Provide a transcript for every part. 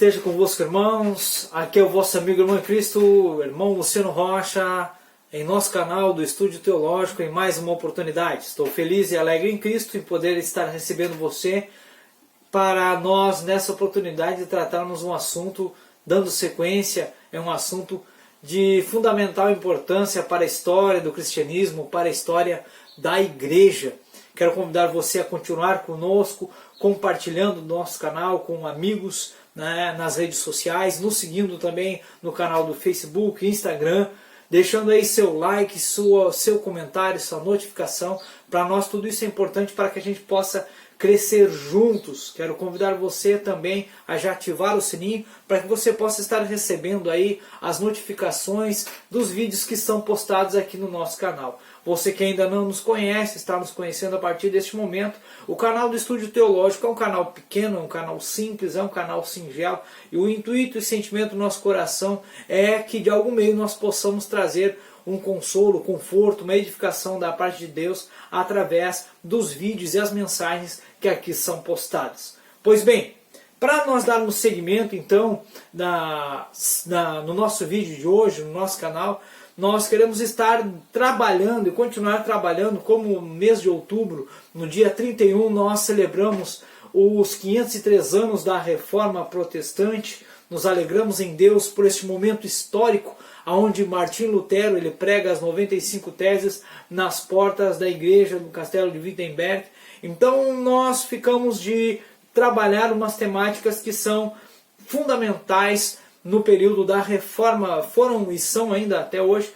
esteja convosco, irmãos. Aqui é o vosso amigo irmão em Cristo, irmão Luciano Rocha, em nosso canal do Estúdio Teológico, em mais uma oportunidade. Estou feliz e alegre em Cristo em poder estar recebendo você para nós, nessa oportunidade, de tratarmos um assunto, dando sequência, é um assunto de fundamental importância para a história do cristianismo, para a história da igreja. Quero convidar você a continuar conosco, compartilhando o nosso canal com amigos, né, nas redes sociais, nos seguindo também no canal do Facebook, Instagram, deixando aí seu like, seu comentário, sua notificação. Para nós tudo isso é importante para que a gente possa crescer juntos. Quero convidar você também a já ativar o sininho para que você possa estar recebendo aí as notificações dos vídeos que são postados aqui no nosso canal. Você que ainda não nos conhece, está nos conhecendo a partir deste momento. O canal do Estúdio Teológico é um canal pequeno, é um canal simples, é um canal singelo. E o intuito e sentimento do nosso coração é que de algum meio nós possamos trazer um consolo, conforto, uma edificação da parte de Deus através dos vídeos e as mensagens que aqui são postadas. Pois bem, para nós darmos seguimento então no nosso vídeo de hoje, no nosso canal, nós queremos estar trabalhando e continuar trabalhando, como no mês de outubro, no dia 31, nós celebramos os 503 anos da Reforma Protestante. Nos alegramos em Deus por este momento histórico, onde Martim Lutero ele prega as 95 teses nas portas da igreja do Castelo de Wittenberg. Então nós ficamos de trabalhar umas temáticas que são fundamentais no período da Reforma, foram e são ainda até hoje,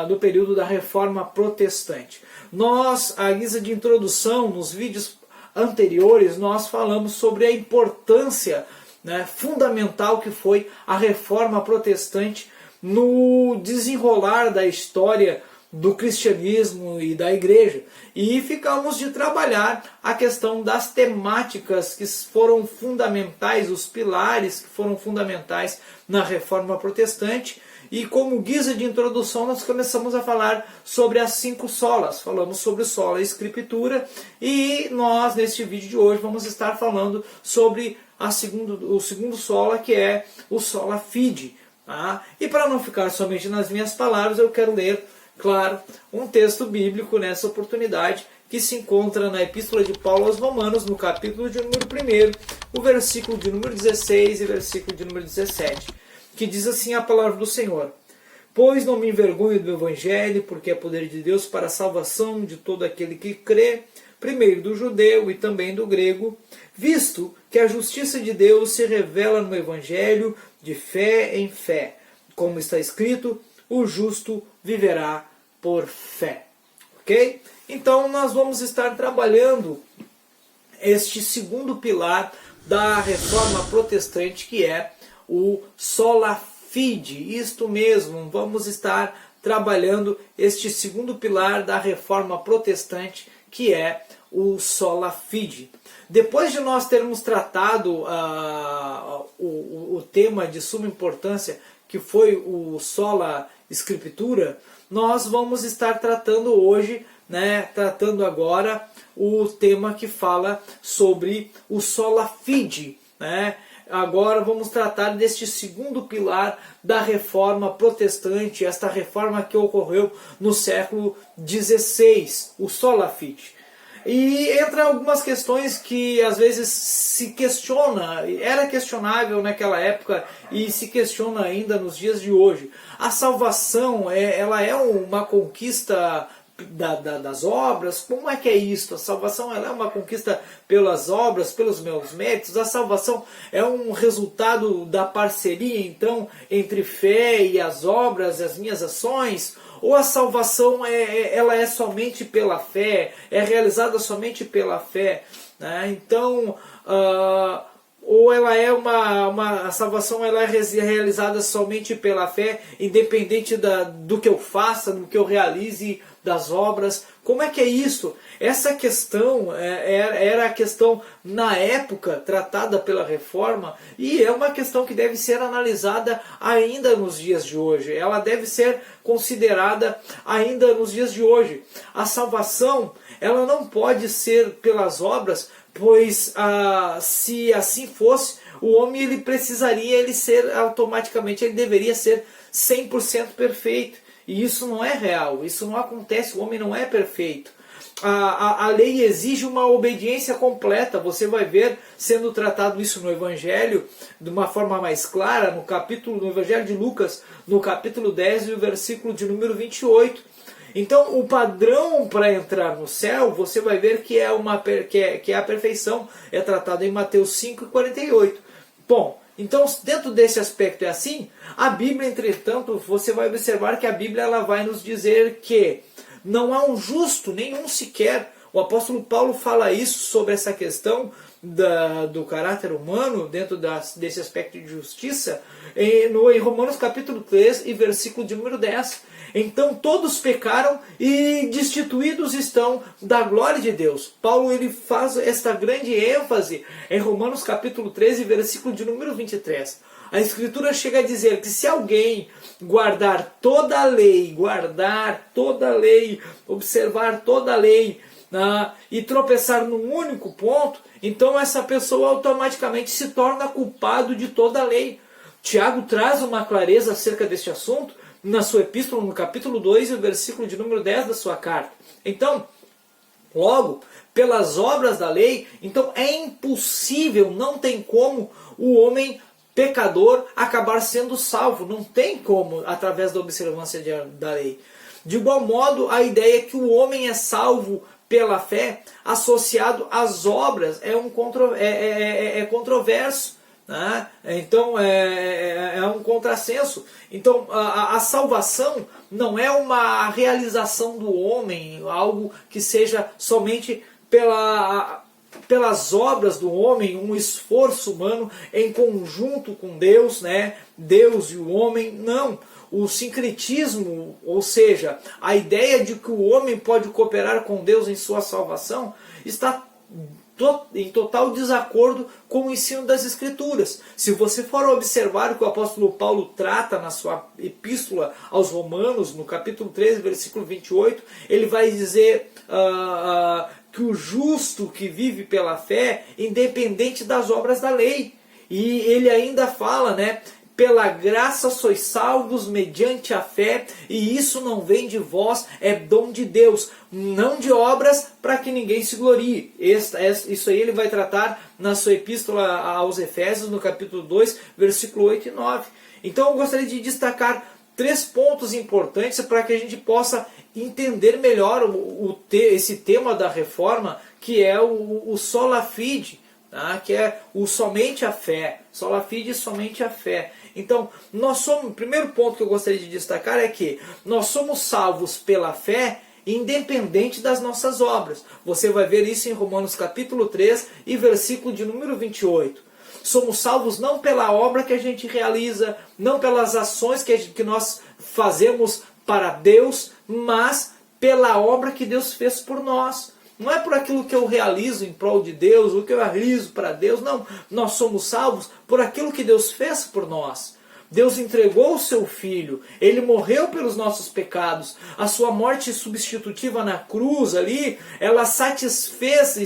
do período da Reforma Protestante. Nós, à guisa de introdução, nos vídeos anteriores, nós falamos sobre a importância, né, fundamental que foi a Reforma Protestante no desenrolar da história do cristianismo e da igreja. E ficamos de trabalhar a questão das temáticas que foram fundamentais, os pilares que foram fundamentais na Reforma Protestante. E como guisa de introdução nós começamos a falar sobre as 5 solas. Falamos sobre sola escritura e nós neste vídeo de hoje vamos estar falando sobre o segundo sola, que é o sola fide. Tá? E para não ficar somente nas minhas palavras, eu quero ler, claro, um texto bíblico nessa oportunidade que se encontra na Epístola de Paulo aos Romanos, no capítulo de número 1, o versículo de número 16 e versículo de número 17, que diz assim a palavra do Senhor: Pois não me envergonho do Evangelho, porque é poder de Deus para a salvação de todo aquele que crê, primeiro do judeu e também do grego, visto que a justiça de Deus se revela no Evangelho de fé em fé, como está escrito, o justo viverá por fé. Ok? Então nós vamos estar trabalhando este segundo pilar da Reforma Protestante, que é o sola fide. Isto mesmo, vamos estar trabalhando este segundo pilar da Reforma Protestante, que é o sola fide. Depois de nós termos tratado o tema de suma importância, que foi o sola escritura, nós vamos estar tratando hoje, tratando agora o tema que fala sobre o sola fide. Agora vamos tratar deste segundo pilar da Reforma Protestante, esta reforma que ocorreu no século XVI, o sola fide. E entra algumas questões que às vezes se questiona, era questionável naquela época e se questiona ainda nos dias de hoje. A salvação, ela é uma conquista das obras? Como é que é isso? A salvação ela é uma conquista pelas obras, pelos meus méritos? A salvação é um resultado da parceria, então, entre fé e as obras, as minhas ações? Ou a salvação ela é somente pela fé, é realizada somente pela fé? Então, ou ela é a salvação ela é realizada somente pela fé, independente do que eu faça, do que eu realize, das obras? Como é que é isso? Essa questão era a questão na época tratada pela Reforma e é uma questão que deve ser analisada ainda nos dias de hoje. Ela deve ser considerada ainda nos dias de hoje. A salvação ela não pode ser pelas obras, pois se assim fosse, o homem ele precisaria ele ser automaticamente, ele deveria ser 100% perfeito. E isso não é real, isso não acontece, o homem não é perfeito. A lei exige uma obediência completa. Você vai ver sendo tratado isso no Evangelho de uma forma mais clara no Evangelho de Lucas, no capítulo 10 e o versículo de número 28. Então o padrão para entrar no céu, você vai ver que é a perfeição, é tratado em Mateus 5,48. Bom, então dentro desse aspecto é assim. A Bíblia, entretanto, você vai observar que a Bíblia ela vai nos dizer que não há um justo, nenhum sequer. O apóstolo Paulo fala isso sobre essa questão do caráter humano, dentro desse aspecto de justiça, em Romanos capítulo 3 e versículo de número 10. Então todos pecaram e destituídos estão da glória de Deus. Paulo ele faz esta grande ênfase em Romanos capítulo 13, versículo de número 23. A Escritura chega a dizer que se alguém guardar toda a lei, observar toda a lei, e tropeçar num único ponto, então essa pessoa automaticamente se torna culpado de toda a lei. Tiago traz uma clareza acerca deste assunto na sua epístola, no capítulo 2, e o versículo de número 10 da sua carta. Então, logo, pelas obras da lei, então é impossível, não tem como o homem pecador acabar sendo salvo. Não tem como, através da observância da lei. De igual modo, a ideia é que o homem é salvo pela fé, associado às obras, é controverso. Né? Então é um contrassenso. Então a salvação não é uma realização do homem, algo que seja somente pelas obras do homem, um esforço humano em conjunto com Deus, né? Deus e o homem. Não. O sincretismo, ou seja, a ideia de que o homem pode cooperar com Deus em sua salvação, está em total desacordo com o ensino das Escrituras. Se você for observar o que o apóstolo Paulo trata na sua epístola aos Romanos, no capítulo 13, versículo 28, ele vai dizer que o justo que vive pela fé, independente das obras da lei. E ele ainda fala, né? Pela graça sois salvos mediante a fé, e isso não vem de vós, é dom de Deus, não de obras para que ninguém se glorie. Isso aí ele vai tratar na sua epístola aos Efésios, no capítulo 2, versículo 8 e 9. Então eu gostaria de destacar 3 pontos importantes para que a gente possa entender melhor esse tema da reforma, que é o sola fide, tá? Que é o somente a fé. Sola fide, somente a fé. Então, o primeiro ponto que eu gostaria de destacar é que nós somos salvos pela fé, independente das nossas obras. Você vai ver isso em Romanos capítulo 3 e versículo de número 28. Somos salvos não pela obra que a gente realiza, não pelas ações que nós fazemos para Deus, mas pela obra que Deus fez por nós. Não é por aquilo que eu realizo em prol de Deus, o que eu realizo para Deus, não. Nós somos salvos por aquilo que Deus fez por nós. Deus entregou o seu Filho, Ele morreu pelos nossos pecados, a sua morte substitutiva na cruz ali, ela satisfez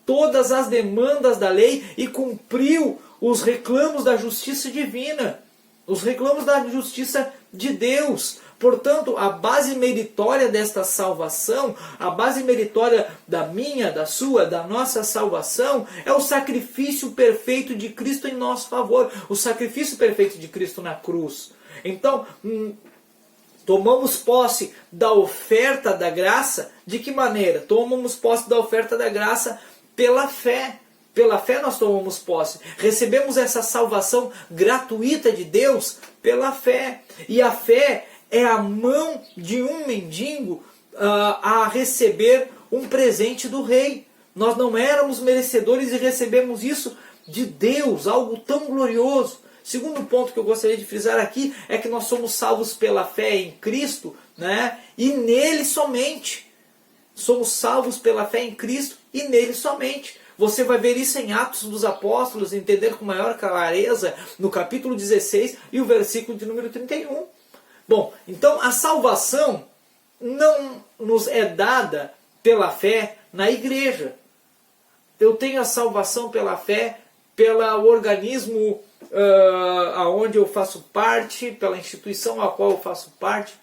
todas as demandas da lei e cumpriu os reclamos da justiça divina, os reclamos da justiça de Deus. Portanto, a base meritória desta salvação, a base meritória da minha, da sua, da nossa salvação, é o sacrifício perfeito de Cristo em nosso favor, o sacrifício perfeito de Cristo na cruz. Então, tomamos posse da oferta da graça. De que maneira? Tomamos posse da oferta da graça pela fé. Pela fé nós tomamos posse. Recebemos essa salvação gratuita de Deus pela fé. E a fé é a mão de um mendigo a receber um presente do rei. Nós não éramos merecedores e recebemos isso de Deus, algo tão glorioso. Segundo ponto que eu gostaria de frisar aqui é que nós somos salvos pela fé em Cristo, né? E nele somente. Somos salvos pela fé em Cristo e nele somente. Você vai ver isso em Atos dos Apóstolos, entender com maior clareza no capítulo 16 e o versículo de número 31. Bom, então a salvação não nos é dada pela fé na igreja. Eu tenho a salvação pela fé pelo organismo aonde eu faço parte, pela instituição a qual eu faço parte,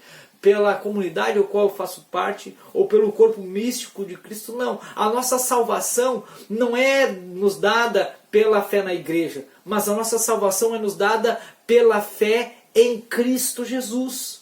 pela comunidade ao qual eu faço parte, ou pelo corpo místico de Cristo. Não. A nossa salvação não é nos dada pela fé na igreja, mas a nossa salvação é nos dada pela fé em Cristo Jesus.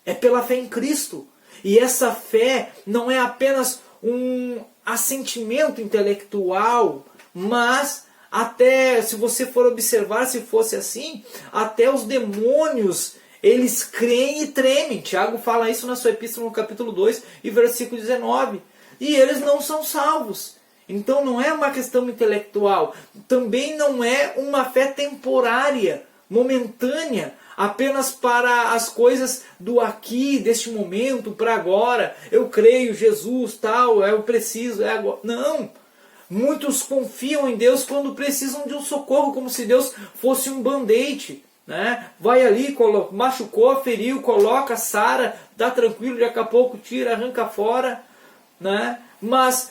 É pela fé em Cristo. E essa fé não é apenas um assentimento intelectual, mas até, se você for observar, se fosse assim, até os demônios, eles creem e tremem. Tiago fala isso na sua epístola no capítulo 2 e versículo 19. E eles não são salvos. Então não é uma questão intelectual. Também não é uma fé temporária, momentânea, apenas para as coisas do aqui, deste momento, para agora. Eu creio, Jesus, tal, eu preciso, é agora. Não! Muitos confiam em Deus quando precisam de um socorro, como se Deus fosse um band-aid, né? Vai ali, machucou, feriu, coloca, sara, dá tranquilo, daqui a pouco tira, arranca fora, né? Mas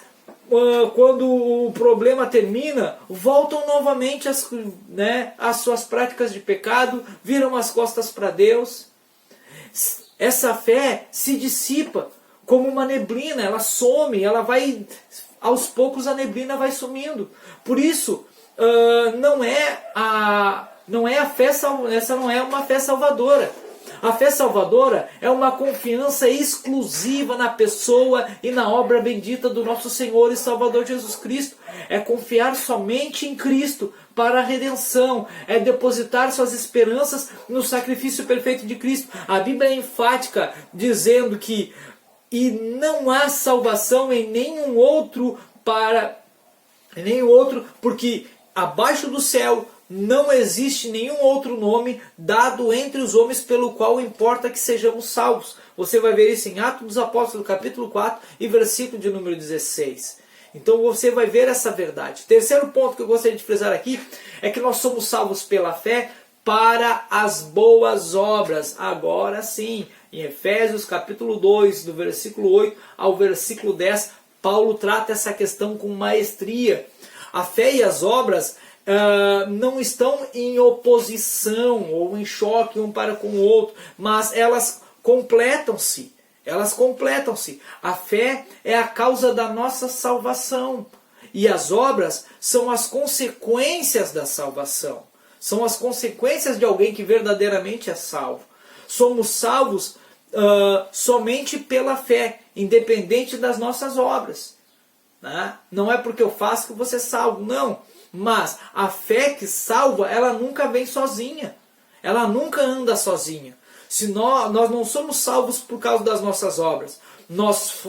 quando o problema termina, voltam novamente às suas práticas de pecado, viram as costas para Deus. Essa fé se dissipa como uma neblina, ela some, ela vai, aos poucos a neblina vai sumindo. Por isso, essa não é uma fé salvadora. A fé salvadora é uma confiança exclusiva na pessoa e na obra bendita do nosso Senhor e Salvador Jesus Cristo. É confiar somente em Cristo para a redenção. É depositar suas esperanças no sacrifício perfeito de Cristo. A Bíblia é enfática dizendo que e não há salvação em nenhum outro porque abaixo do céu não existe nenhum outro nome dado entre os homens pelo qual importa que sejamos salvos. Você vai ver isso em Atos dos Apóstolos, capítulo 4 e versículo de número 16. Então você vai ver essa verdade. Terceiro ponto que eu gostaria de frisar aqui é que nós somos salvos pela fé para as boas obras. Agora sim, em Efésios capítulo 2, do versículo 8 ao versículo 10, Paulo trata essa questão com maestria. A fé e as obras não estão em oposição ou em choque um para com o outro, mas elas completam-se. Elas completam-se. A fé é a causa da nossa salvação e as obras são as consequências da salvação. São as consequências de alguém que verdadeiramente é salvo. Somos salvos somente pela fé, independente das nossas obras. Né? Não é porque eu faço que você é salvo, não. Mas a fé que salva, ela nunca vem sozinha. Ela nunca anda sozinha. Se nós não somos salvos por causa das nossas obras. Nós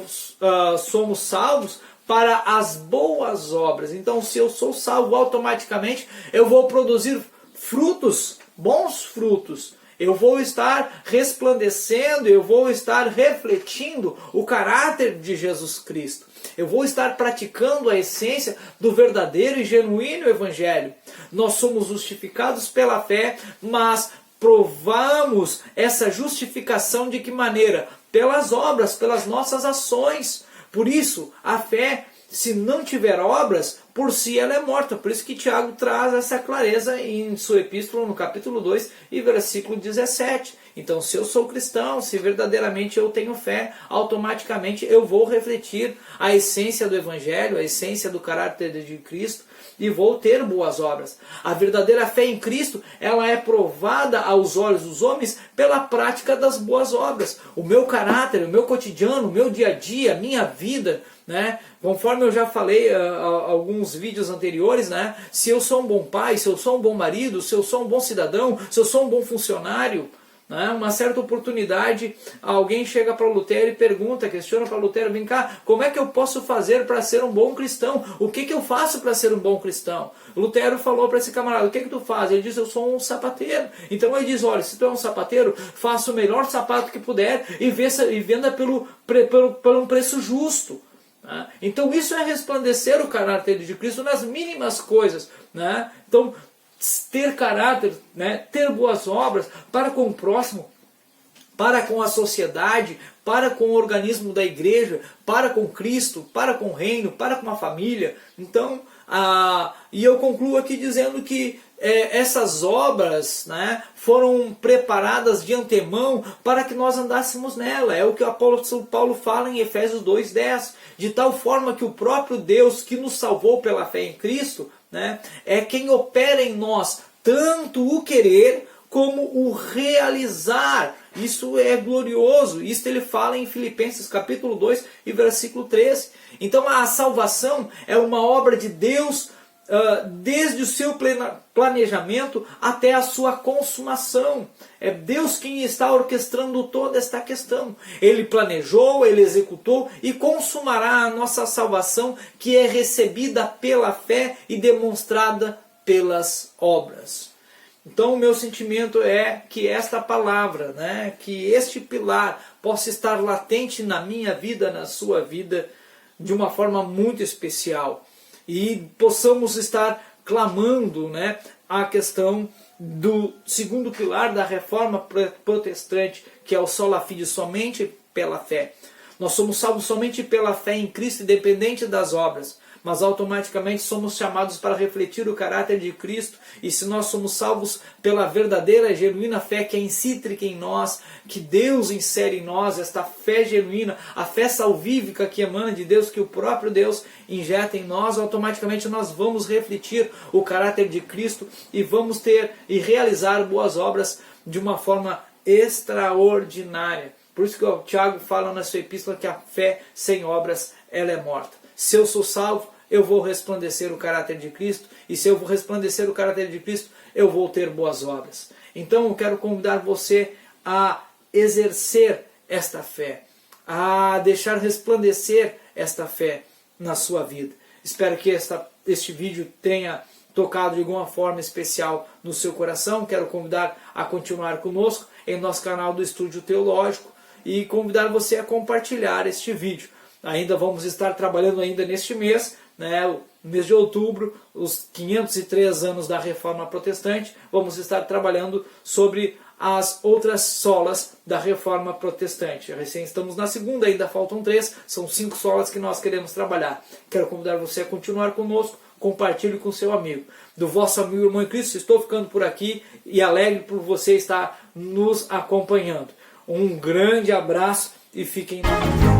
somos salvos para as boas obras. Então, se eu sou salvo, automaticamente eu vou produzir frutos, bons frutos. Eu vou estar resplandecendo, eu vou estar refletindo o caráter de Jesus Cristo. Eu vou estar praticando a essência do verdadeiro e genuíno Evangelho. Nós somos justificados pela fé, mas provamos essa justificação de que maneira? Pelas obras, pelas nossas ações. Por isso, a fé, se não tiver obras, por si ela é morta. Por isso que Tiago traz essa clareza em sua epístola, no capítulo 2 e versículo 17. Então, se eu sou cristão, se verdadeiramente eu tenho fé, automaticamente eu vou refletir a essência do Evangelho, a essência do caráter de Cristo e vou ter boas obras. A verdadeira fé em Cristo, ela é provada aos olhos dos homens pela prática das boas obras. O meu caráter, o meu cotidiano, o meu dia a dia, a minha vida, né? Conforme eu já falei alguns vídeos anteriores, né? Se eu sou um bom pai, se eu sou um bom marido, se eu sou um bom cidadão, se eu sou um bom funcionário, né? Uma certa oportunidade, alguém chega para Lutero e pergunta, questiona para Lutero, vem cá, como é que eu posso fazer para ser um bom cristão? O que eu faço para ser um bom cristão? Lutero falou para esse camarada, o que tu faz? Ele diz, eu sou um sapateiro. Então ele diz, olha, se tu é um sapateiro, faça o melhor sapato que puder e venda pelo um preço justo. Então isso é resplandecer o caráter de Cristo nas mínimas coisas. Né? Então ter caráter, né? Ter boas obras para com o próximo, para com a sociedade, para com o organismo da igreja, para com Cristo, para com o reino, para com a família. Então, e eu concluo aqui dizendo que essas obras, né, foram preparadas de antemão para que nós andássemos nela. É o que o apóstolo Paulo fala em Efésios 2:10, de tal forma que o próprio Deus que nos salvou pela fé em Cristo, né, é quem opera em nós tanto o querer como o realizar. Isso é glorioso. Isso ele fala em Filipenses capítulo 2 e versículo 13. Então a salvação é uma obra de Deus desde o seu planejamento até a sua consumação. É Deus quem está orquestrando toda esta questão. Ele planejou, ele executou e consumará a nossa salvação, que é recebida pela fé e demonstrada pelas obras. Então o meu sentimento é que esta palavra, né, que este pilar possa estar latente na minha vida, na sua vida, de uma forma muito especial. E possamos estar clamando, né, a questão do segundo pilar da reforma protestante, que é o sola fide, somente pela fé. Nós somos salvos somente pela fé em Cristo, independente das obras, mas automaticamente somos chamados para refletir o caráter de Cristo. E se nós somos salvos pela verdadeira e genuína fé que é intrínseca em nós, que Deus insere em nós, esta fé genuína, a fé salvífica que emana de Deus, que o próprio Deus injeta em nós, automaticamente nós vamos refletir o caráter de Cristo e vamos ter e realizar boas obras de uma forma extraordinária. Por isso que o Tiago fala na sua epístola que a fé sem obras ela é morta. Se eu sou salvo, eu vou resplandecer o caráter de Cristo, e se eu vou resplandecer o caráter de Cristo, eu vou ter boas obras. Então eu quero convidar você a exercer esta fé, a deixar resplandecer esta fé na sua vida. Espero que este vídeo tenha tocado de alguma forma especial no seu coração. Quero convidar a continuar conosco em nosso canal do Estúdio Teológico e convidar você a compartilhar este vídeo. Ainda vamos estar trabalhando ainda neste mês, né, o mês de outubro, os 503 anos da Reforma Protestante. Vamos estar trabalhando sobre as outras solas da Reforma Protestante. Recém estamos na segunda, ainda faltam 3, são 5 solas que nós queremos trabalhar. Quero convidar você a continuar conosco, compartilhe com seu amigo. Do vosso amigo e irmão em Cristo, estou ficando por aqui e alegre por você estar nos acompanhando. Um grande abraço e fiquem na paz.